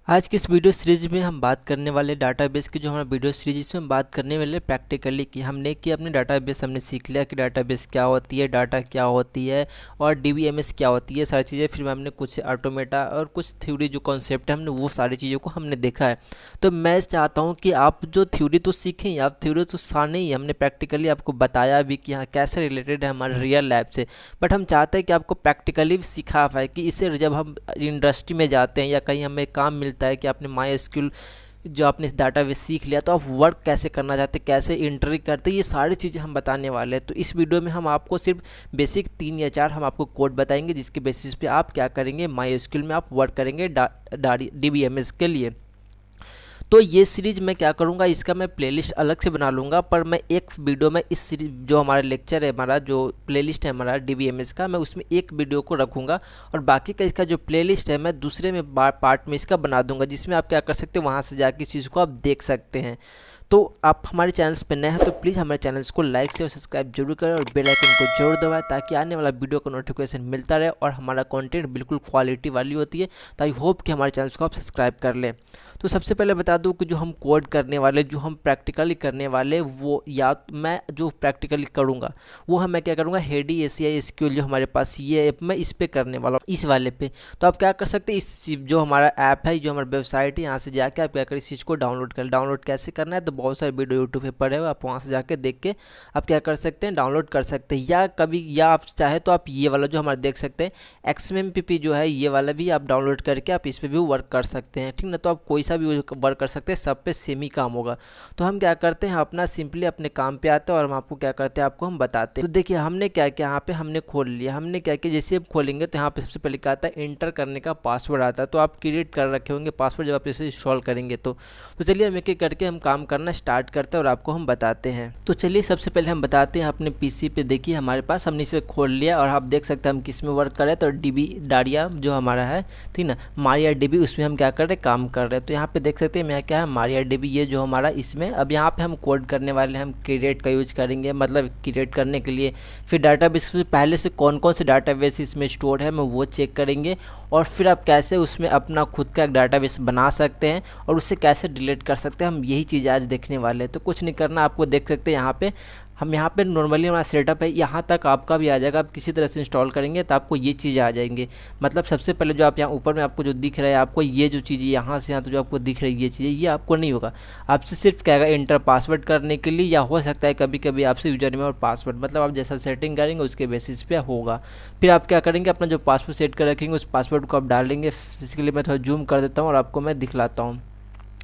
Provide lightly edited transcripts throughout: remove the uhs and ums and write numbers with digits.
आज की इस वीडियो सीरीज में हम बात करने वाले डाटाबेस की जो हमारा वीडियो सीरीज इसमें हम बात करने वाले प्रैक्टिकली कि हमने कि अपने डाटाबेस हमने सीख लिया कि डाटाबेस क्या होती है, डाटा क्या होती है और डीबीएमएस क्या होती है, सारी चीज़ें। फिर हमने कुछ ऑटोमेटा और कुछ थ्योरी जो कॉन्सेप्ट है हमने वो सारी चीज़ों को हमने देखा है। तो मैं चाहता हूँ कि आप जो थ्योरी तो सीखें, आप थ्योरी तो सामने ही हमने प्रैक्टिकली आपको बताया भी कि हाँ कैसे रिलेटेड है हमारे रियल लाइफ से, बट हम चाहते हैं कि आपको प्रैक्टिकली भी सिखा पाए कि इससे जब हम इंडस्ट्री में जाते हैं या कहीं हमें काम मिलता है कि आपने माई एसक्यूएल जो आपने इस डाटाबेस सीख लिया तो आप वर्क कैसे करना चाहते हैं, कैसे एंट्री करते हैं, ये सारी चीज़ें हम बताने वाले हैं। तो इस वीडियो में हम आपको सिर्फ बेसिक 3 या 4 हम आपको कोड बताएंगे जिसके बेसिस पे आप क्या करेंगे, माई एसक्यूएल में आप वर्क करेंगे डीबीएमएस के लिए। तो ये सीरीज मैं क्या करूँगा, इसका मैं प्लेलिस्ट अलग से बना लूँगा, पर मैं एक वीडियो में इस सीरीज जो हमारा लेक्चर है, हमारा जो प्लेलिस्ट है हमारा डीबीएमएस का, मैं उसमें एक वीडियो को रखूँगा और बाकी का इसका जो प्लेलिस्ट है मैं दूसरे में पार्ट में इसका बना दूँगा, जिसमें आप क्या कर सकते हैं वहाँ से जाके इस चीज़ को आप देख सकते हैं। तो आप हमारे चैनल्स पर नए हैं तो प्लीज़ हमारे चैनल्स को लाइक से और सब्सक्राइब जरूर करें और बेल आइकन को जरूर दबाएं ताकि आने वाला वीडियो का नोटिफिकेशन मिलता रहे और हमारा कंटेंट बिल्कुल क्वालिटी वाली होती है। तो आई होप कि हमारे चैनल्स को आप सब्सक्राइब कर लें। तो सबसे पहले बता दूं कि जो हम कोड करने वाले, जो हम प्रैक्टिकली करने वाले, वो या मैं जो प्रैक्टिकली करूँगा वो मैं क्या करूँगा, हेडी एसीआई एसक्यूएल जो हमारे पास ये ऐप मैं इस पर करने वाला हूँ, इस वाले पे। तो आप क्या कर सकते हैं, इस जो हमारा ऐप है, जो हमारा वेबसाइट है, यहाँ से जाके आप क्या करें, इस चीज़ को डाउनलोड कर। डाउनलोड कैसे करना है तो बहुत सारे वीडियो यूट्यूब पे पड़े हुए, आप वहाँ से जाके देख के आप क्या कर सकते हैं, डाउनलोड कर सकते हैं। या कभी या आप चाहे तो आप ये वाला जो हमारा देख सकते हैं XMPP जो है, ये वाला भी आप डाउनलोड करके आप इस पर भी वर्क कर सकते हैं, ठीक ना। तो आप कोई सा भी वर्क कर सकते हैं, सब पे सेम ही काम होगा। तो हम क्या करते हैं, अपना सिंपली अपने काम पे आते हैं और हम आपको क्या करते हैं, आपको हम बताते हैं। तो देखिए हमने क्या किया, यहाँ पे हमने खोल लिया। हमने क्या किया, जैसे आप खोलेंगे तो यहाँ पे सबसे पहले क्या आता है, एंटर करने का पासवर्ड आता है। तो आप क्रिएट कर रखे होंगे पासवर्ड जब आप इसे इंस्टॉल करेंगे तो चलिए हम एक एक करके हम काम करना स्टार्ट करते हैं और आपको हम बताते हैं। तो चलिए सबसे पहले हम बताते हैं अपने पीसी पे। देखिए हमारे पास हमने इसे खोल लिया और आप देख सकते हैं हम किस में वर्क कर रहे हैं। तो डीबी डारिया जो हमारा है, ठीक ना, मारिया डीबी, उसमें हम क्या कर रहे हैं, काम कर रहे हैं। तो यहाँ पे देख सकते हैं मैं क्या है, मारिया डीबी ये जो हमारा इसमें। अब यहाँ पे हम कोड करने वाले हैं, हम क्रिएट का यूज करेंगे, मतलब क्रिएट करने के लिए फिर डाटाबेस में पहले से कौन कौन से डाटाबेस इसमें स्टोर है मैं वो चेक करेंगे और फिर आप कैसे उसमें अपना खुद का एक डाटाबेस बना सकते हैं और उससे कैसे डिलीट कर सकते हैं, हम यही चीज़ आज देखने वाले हैं। तो कुछ नहीं करना, आपको देख सकते हैं यहाँ पे हम यहाँ पे नॉर्मली हमारा सेटअप है, यहाँ तक आपका भी आ जाएगा। आप किसी तरह से इंस्टॉल करेंगे तो आपको ये चीज़ें आ जाएंगे। मतलब सबसे पहले जो आप यहाँ ऊपर में आपको जो दिख रहा है, आपको ये जो चीज़ें यहाँ से यहाँ तो जो आपको दिख रही है ये चीज़ें, ये आपको नहीं होगा। आपसे सिर्फ क्या है, इंटर पासवर्ड करने के लिए, या हो सकता है कभी कभी आपसे यूजर नेम और पासवर्ड, मतलब आप जैसा सेटिंग करेंगे उसके बेसिस पे होगा। फिर आप क्या करेंगे, अपना जो पासवर्ड सेट कर रखेंगे उस पासवर्ड को आप डालेंगे। इसके लिए मैं थोड़ा जूम कर देता हूँ और आपको मैं दिखलाता हूँ,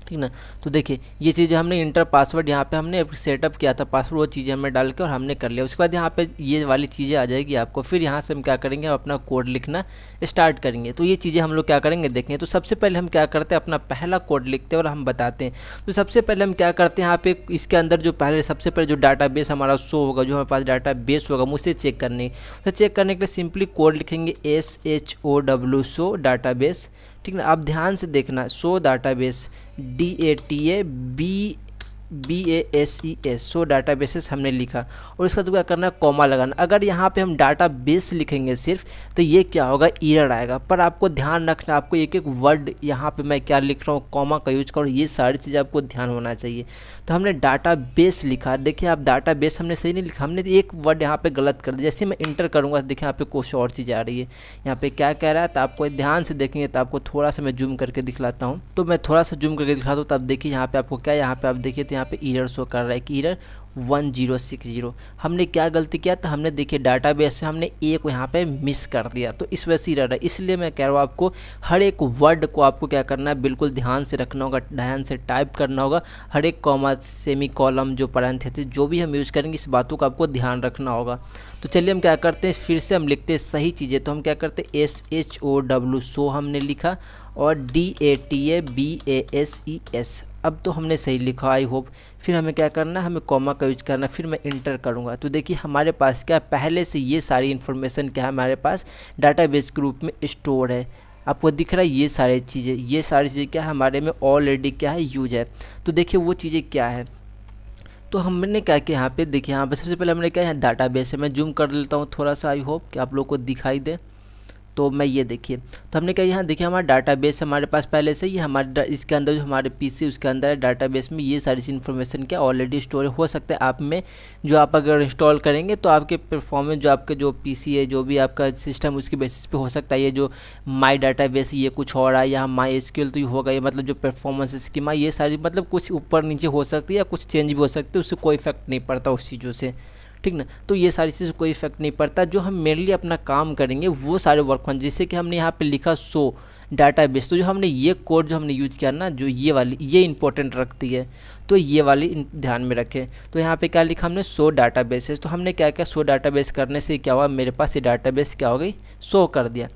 ठीक ना। तो देखिए ये चीज़ें हमने इंटर पासवर्ड यहाँ पे हमने सेटअप किया था पासवर्ड, वो चीज़ें हमने डाल के और हमने कर लिया। उसके बाद यहाँ पे ये वाली चीज़ें आ जाएगी आपको। फिर यहाँ से हम क्या करेंगे, हम अपना कोड लिखना स्टार्ट करेंगे। तो ये चीज़ें हम लोग क्या करेंगे देखेंगे। तो सबसे पहले हम क्या करते हैं, अपना पहला कोड लिखते हैं और हम बताते हैं। तो सबसे पहले हम क्या करते हैं, यहाँ पे इसके अंदर जो पहले सबसे पहले जो डाटाबेस हमारा शो होगा, जो हमारे पास डाटाबेस होगा उसे चेक करने, उसे चेक करने के लिए सिंपली कोड लिखेंगे SHOW शो डाटाबेस, ठीक ना। आप ध्यान से देखना, show database DATABASES show databases हमने लिखा और उसका तो क्या करना है, कॉमा लगाना। अगर यहाँ पे हम डाटाबेस लिखेंगे सिर्फ तो ये क्या होगा, एरर आएगा। पर आपको ध्यान रखना, आपको एक एक वर्ड यहाँ पे मैं क्या लिख रहा हूँ, कॉमा का यूज करो, ये सारी चीज़ें आपको ध्यान होना चाहिए। तो हमने डाटाबेस लिखा, देखिए आप डाटाबेस हमने सही नहीं लिखा, हमने एक वर्ड यहाँ पे गलत कर दिया। जैसे मैं इंटर करूँगा देखिए यहाँ पे कुछ और चीज़ आ रही है, यहाँ पे क्या कह रहा है। तो आपको ध्यान से देखेंगे तो आपको थोड़ा सा मैं जूम करके दिखलाता हूँ। तो मैं थोड़ा सा जूम करके दिखलाता हूँ, तब देखिए यहाँ पे आपको क्या, यहाँ पे आप देखिए तो यहाँ पे एरर शो कर रहा है कि एरर 1060। हमने क्या गलती किया, तो हमने देखिए डाटाबेस में हमने एक यहाँ पे मिस कर दिया, तो इस वजह से एरर है। इसलिए मैं कह रहा हूँ आपको हर एक वर्ड को आपको क्या करना है, बिल्कुल ध्यान से रखना होगा, ध्यान से टाइप करना होगा। हर एक कॉमा, सेमी कॉलम, जो पैरेंथेसिस जो भी हम यूज़ करेंगे इस बातों का आपको ध्यान रखना होगा। तो चलिए हम क्या करते हैं, फिर से हम लिखते हैं सही चीज़ें। तो हम क्या करते हैं, SHOW शो हमने लिखा और DATABASES, अब तो हमने सही लिखा आई होप। फिर हमें क्या करना है, हमें कॉमा का यूज करना। फिर मैं इंटर करूँगा तो देखिए हमारे पास क्या पहले से ये सारी इन्फॉर्मेशन क्या है हमारे पास डाटाबेस ग्रुप में स्टोर है। आपको दिख रहा है ये सारी चीज़ें क्या है हमारे में ऑलरेडी क्या है, यूज है। तो देखिए वो चीज़ें क्या है, तो हमने क्या किया यहाँ पे देखिए, यहाँ पे सबसे पहले हमने क्या है, डाटाबेस है। मैं जूम कर लेता हूँ थोड़ा सा, आई होप कि आप लोग को दिखाई दे। तो मैं ये देखिए, तो हमने क्या यहाँ देखिए हमारा डाटाबेस हमारे पास पहले से ही हमारे इसके अंदर जो हमारे पीसी उसके अंदर डाटाबेस में ये सारी इन्फॉर्मेशन क्या ऑलरेडी स्टोर हो सकता है आप में, जो आप अगर इंस्टॉल करेंगे तो आपके परफॉर्मेंस जो आपके जो पीसी है जो भी आपका सिस्टम उसके बेसिस पे हो सकता है ये जो माई डाटाबेस ये कुछ और है, यहाँ माई एसक्यूएल तो ये होगा, ये मतलब जो परफॉर्मेंस स्कीमा ये सारी मतलब कुछ ऊपर नीचे हो सकती है या कुछ चेंज भी हो सकती है, उससे कोई इफेक्ट नहीं पड़ता उस चीज़ों से, ठीक ना। तो ये सारी चीज़ कोई इफेक्ट नहीं पड़ता, जो हम मेनली अपना काम करेंगे वो सारे वर्क हों, जैसे कि हमने यहाँ पे लिखा सो डाटाबेस, तो जो हमने ये कोड जो हमने यूज किया ना, जो ये वाली ये इंपॉर्टेंट रखती है, तो ये वाली ध्यान में रखें। तो यहाँ पे क्या लिखा हमने सो डाटाबेसेस, तो हमने क्या किया सो डाटाबेस करने से क्या हुआ, मेरे पास ये डाटाबेस क्या हो गई शो कर दिया।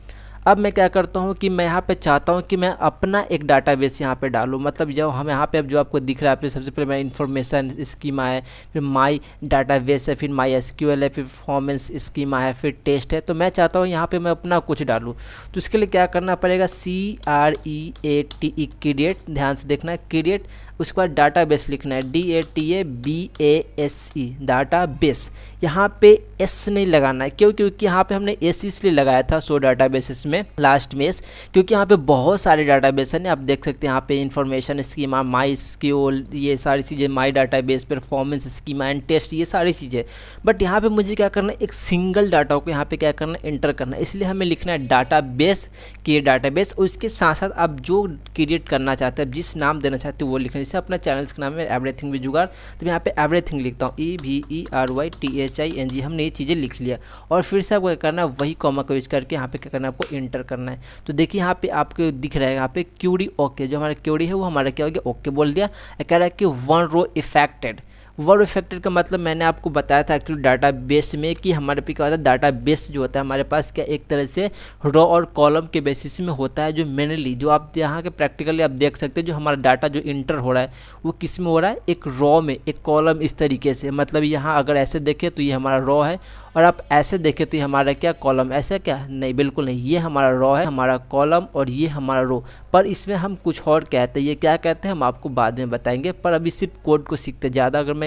अब मैं क्या करता हूँ कि मैं यहाँ पे चाहता हूँ कि मैं अपना एक डाटाबेस यहाँ पे डालूँ, मतलब जब हम यहाँ पे अब जो आपको दिख रहा है, आपने सबसे पहले मेरा इन्फॉर्मेशन स्कीमा है, फिर माई डाटाबेस है, फिर माई एसक्यूएल है, फिर परफॉर्मेंस स्कीमा है, फिर टेस्ट है। तो मैं चाहता हूँ यहाँ पे मैं अपना कुछ डालूँ, तो इसके लिए क्या करना पड़ेगा, CREATE क्रिएट, ध्यान से देखना है क्रिएट, उसके बाद डाटाबेस लिखना है DATABASE डाटाबेस, यहाँ पे एस नहीं लगाना है, क्यों, क्योंकि यहाँ पे हमने एस इसलिए लगाया था सो डाटाबेसेस में लास्ट में, क्योंकि यहाँ पे बहुत सारे डाटाबेस हैं, आप देख सकते हैं यहाँ पे इन्फॉर्मेशन स्कीमा, माई एसक्यूएल, ये सारी चीज़ें, my database, performance schema and test, ये सारी चीज़ें। बट यहाँ पे मुझे क्या करना है, एक सिंगल डाटा को यहाँ पे क्या करना है, एंटर करना है, इसलिए हमें लिखना है डाटाबेस के डाटाबेस, और उसके साथ साथ आप जो क्रिएट करना चाहते हैं, जिस नाम देना चाहते हो वो लिखना है। जैसे अपना चैनल का नाम है एवरीथिंग विद जुगाड़, तो मैं यहाँ पे एवरीथिंग लिखता हूँ EVERYTHING, हमने ये चीज़ें लिख लिया, और फिर से आपको क्या करना है, वही कॉमा का यूज करके यहाँ पे क्या करना है, आपको इंटर करना है। तो देखिए यहाँ पे आपको दिख रहा है यहाँ पे क्यूरी ओके, जो हमारा क्यूरी है वो हमारा क्या हो गया, ओके बोल दिया। कह रहा है कि 1 रो इफेक्टेड, वर्ड इफेक्टेड का मतलब मैंने आपको बताया था एक्चुअली डाटाबेस में कि हमारे पे क्या होता है, डाटाबेस जो होता है हमारे पास क्या एक तरह से रो और कॉलम के बेसिस में होता है, जो मेनली जो आप यहाँ के प्रैक्टिकली आप देख सकते हैं, जो हमारा डाटा जो इंटर हो रहा है वो किस में हो रहा है, एक रो में, एक कॉलम इस तरीके से, मतलब यहाँ अगर ऐसे देखें तो ये हमारा रो है, और आप ऐसे देखें तो ये हमारा क्या कॉलम, ऐसा क्या नहीं, बिल्कुल नहीं, ये हमारा रो है, हमारा कॉलम, और ये हमारा रो, पर इसमें हम कुछ और कहते हैं, ये क्या कहते हैं हम आपको बाद में बताएंगे, पर अभी सिर्फ कोड को सीखते, ज़्यादा अगर मैं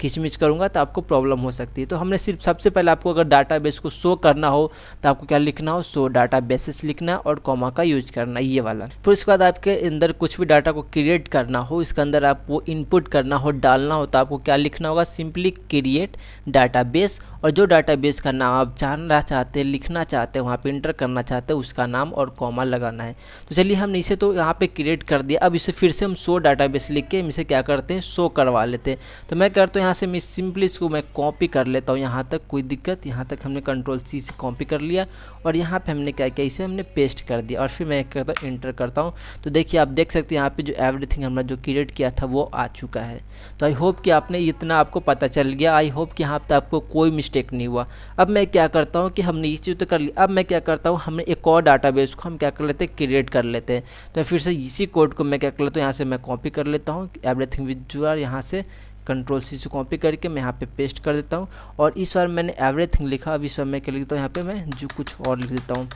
खिचमिच करूँगा तो आपको प्रॉब्लम हो सकती है। तो हमने सिर्फ सबसे पहले आपको अगर डाटाबेस को शो करना हो तो आपको क्या लिखना हो, शो डाटाबेसेस लिखना और कॉमा का यूज करना, ये वाला। फिर उसके बाद आपके अंदर कुछ भी डाटा को क्रिएट करना हो, इसके अंदर आपको इनपुट करना हो, डालना हो, तो आपको क्या लिखना होगा, सिंपली क्रिएट डाटाबेस, और जो डाटाबेस का नाम आप जानना चाहते हैं, लिखना चाहते हैं, वहाँ पे इंटर करना चाहते हैं, उसका नाम और कॉमा लगाना है। तो चलिए हमने इसे तो यहाँ पे क्रिएट कर दिया, अब इसे फिर से हम शो डाटाबेस लिख के हम इसे क्या करते हैं, शो करवा लेते हैं। तो मैं करता हूँ यहाँ से मैं सिंपली इसको मैं कॉपी कर लेता हूँ, यहाँ तक कोई दिक्कत, यहाँ तक हमने Ctrl+C से कॉपी कर लिया, और यहाँ पे हमने क्या किया, इसे हमने पेस्ट कर दिया, और फिर मैं करता हूँ इंटर करता हूँ। तो देखिए आप देख सकते हैं यहाँ पे जो एवरीथिंग हमने जो क्रिएट किया था वो आ चुका है। तो आई होप कि आपने इतना आपको पता चल गया, आई होप कि यहाँ पे आपको कोई मिस्टेक नहीं हुआ। अब मैं क्या करता हूँ कि हमने ये चीज़ तो कर ली, अब मैं क्या करता हूँ, हमने एक और डाटाबेस को हम क्या कर लेते हैं, क्रिएट कर लेते हैं। तो फिर से इसी कोड को मैं क्या कर लेता हूँ, यहाँ से मैं कॉपी कर लेता हूँ एवरीथिंग विद जुगाड़, यहाँ से Ctrl+C से कॉपी करके मैं यहाँ पे पेस्ट कर देता हूँ, और इस बार मैंने एवरीथिंग लिखा, अब इस बार मैं क्या लिखता हूँ, यहाँ पे मैं जो कुछ और लिख देता हूँ,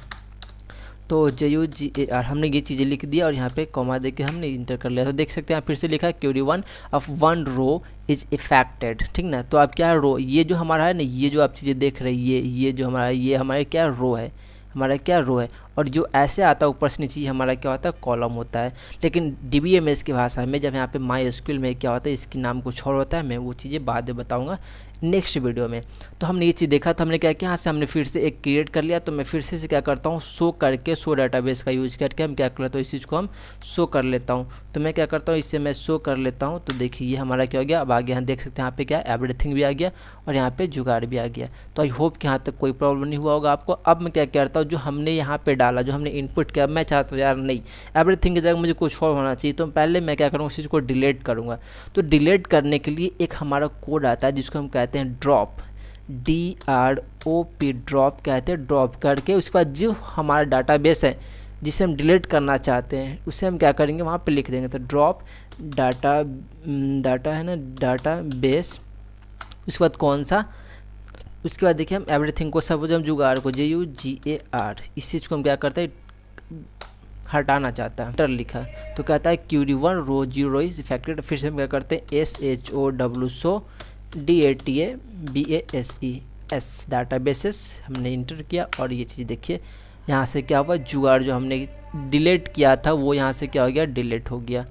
तो JUGAR हमने ये चीज़ें लिख दिया, और यहाँ पे कॉमा देके हमने इंटर कर लिया। तो देख सकते हैं फिर से लिखा है query 1 of 1 row is affected, ठीक ना। तो अब क्या रो, ये जो हमारा है ना, ये जो आप चीज़ें देख रहे हैं, ये जो हमारा, ये हमारे क्या रो है, हमारा क्या रो है, और जो ऐसे आता है ऊपर से नीचे हमारा क्या होता है, कॉलम होता है। लेकिन DBMS की भाषा में जब यहाँ पे MySQL में क्या होता है, इसकी नाम कुछ और होता है, मैं वो चीज़ें बाद में बताऊँगा नेक्स्ट वीडियो में। तो हमने ये चीज़ देखा, तो हमने क्या किया, यहाँ से हमने फिर से एक क्रिएट कर लिया। तो मैं फिर से क्या करता हूँ, शो करके, शो डाटाबेस का यूज करके हम क्या कर लेता हूँ, इस चीज़ को हम शो कर लेता हूँ। तो मैं क्या करता हूँ, इससे मैं शो कर लेता हूँ। तो देखिए ये हमारा क्या हो गया, अब आगे यहाँ देख सकते हैं, यहाँ पे क्या एवरीथिंग भी आ गया, और यहाँ पे जुगाड़ भी आ गया। तो आई होप कि यहाँ तक कोई प्रॉब्लम नहीं हुआ होगा आपको। अब मैं क्या करता हूँ, जो हमने यहाँ पे डाला, जो हमने इनपुट किया, मैं चाहता हूँ यार नहीं, एवरीथिंग की जगह मुझे कुछ और होना चाहिए, तो पहले मैं क्या करूँगा, उस चीज़ को डिलीट करूँगा। तो डिलीट करने के लिए एक हमारा कोड आता है जिसको हम कहते हैं ड्रॉप, DROP, ड्रॉप कहते हैं, ड्रॉप करके उसके बाद जो हमारा डाटाबेस है जिसे हम डिलीट करना चाहते हैं उसे हम क्या करेंगे, वहाँ पे लिख देंगे। तो ड्रॉप डाटा है ना, डाटाबेस, उसके बाद कौन सा, उसके बाद देखिए हम एवरीथिंग को, सपोज हम जुगाड़ को JUGAR, इस चीज़ को हम क्या करते हैं, हटाना चाहता है, इंटर लिखा, तो कहता है क्यूरी 1 रो 0 इज इफेक्टेड। फिर से हम क्या करते हैं, SHO DATABASES डाटाबेसेस हमने इंटर किया, और ये चीज़ देखिए यहाँ से क्या हुआ, जुगाड़ जो हमने डिलीट किया था वो यहाँ से क्या हो गया, डिलीट हो गया।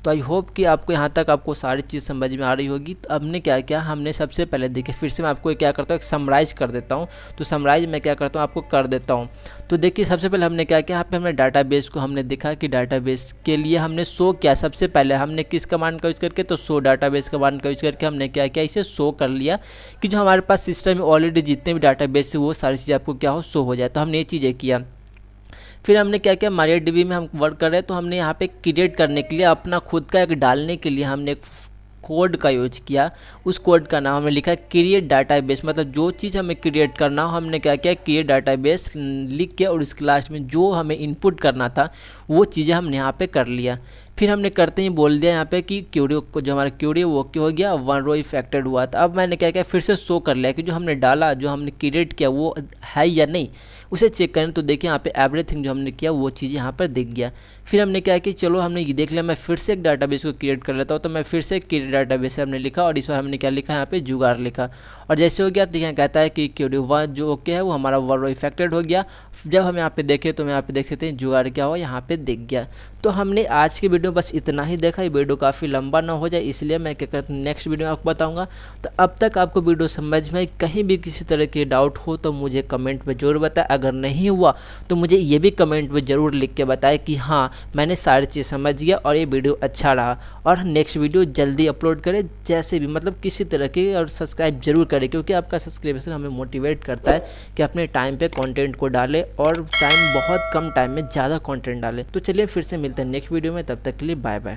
तो आई होप कि आपको यहाँ तक आपको सारी चीज़ समझ में आ रही होगी। तो हमने क्या किया, हमने सबसे पहले देखिए, फिर से मैं आपको क्या करता हूँ, एक समराइज़ कर देता हूँ। तो समराइज़ मैं क्या करता हूँ, आपको कर देता हूँ। तो देखिए सबसे पहले हमने क्या किया, यहाँ पे हमने डाटाबेस को हमने देखा कि डाटाबेस के लिए हमने शो किया। सबसे पहले हमने किस कमांड का यूज़ करके, तो शो डाटाबेस कमांड का यूज़ करके हमने क्या किया, इसे शो कर लिया कि जो हमारे पास सिस्टम में ऑलरेडी जितने भी डाटाबेस है वो सारी चीज़ें आपको क्या हो, शो हो जाए। तो हमने ये चीज़ें किया। फिर हमने क्या किया, MariaDB में हम वर्क कर रहे हैं तो हमने यहाँ पे क्रिएट करने के लिए अपना खुद का एक डालने के लिए हमने एक कोड का यूज किया। उस कोड का नाम हमने लिखा क्रिएट डाटाबेस, मतलब जो चीज़ हमें क्रिएट करना हो हमने क्या किया, क्रिएट डाटाबेस लिख के और इसके लास्ट में जो हमें इनपुट करना था वो चीज़ें हमने यहाँ पे कर लिया। फिर हमने करते ही बोल दिया यहाँ पे कि क्यूरी को, जो हमारा क्यूरी वो क्या हो गया, 1 रो इफेक्टेड हुआ था। अब मैंने क्या किया, फिर से शो कर लिया कि जो हमने डाला, जो हमने क्रिएट किया वो है या नहीं, उसे चेक करें। तो देखिए यहाँ पे एवरीथिंग जो हमने किया वो चीज़ यहाँ पर दिख गया। फिर हमने क्या कि चलो हमने ये देख लिया, मैं फिर से एक डाटाबेस को क्रिएट कर लेता हूँ। तो मैं फिर से क्रिएट डाटाबेस हमने लिखा और इस बार हमने क्या लिखा, यहाँ पे जुगाड़ लिखा। और जैसे हो गया तो यहाँ कहता है कि क्यूरी 1 जो ओके है वो हमारा 1 रो इफेक्टेड हो गया। जब हम यहाँ पे देखें तो हम यहाँ पे देख सकते हैं जुगाड़ क्या हो, यहाँ पे दिख गया। तो हमने आज की वीडियो बस इतना ही देखा। ये वीडियो काफ़ी लंबा ना हो जाए इसलिए मैं क्या करता हूँ, नेक्स्ट वीडियो आपको बताऊँगा। तो अब तक आपको वीडियो समझ में कहीं भी किसी तरह की डाउट हो तो मुझे कमेंट में ज़रूर बताएं। अगर नहीं हुआ तो मुझे ये भी कमेंट में ज़रूर लिख के बताएं कि हाँ मैंने सारी चीज़ समझ गया और ये वीडियो अच्छा रहा। और नेक्स्ट वीडियो जल्दी अपलोड करें, जैसे भी मतलब किसी तरह की। और सब्सक्राइब जरूर करें क्योंकि आपका सब्सक्रिप्शन हमें मोटिवेट करता है कि अपने टाइम पे कंटेंट को डालें और टाइम बहुत कम टाइम में ज़्यादा कंटेंट डालें। तो चलिए फिर से मिलते हैं नेक्स्ट वीडियो में, तब तक के लिए बाय बाय।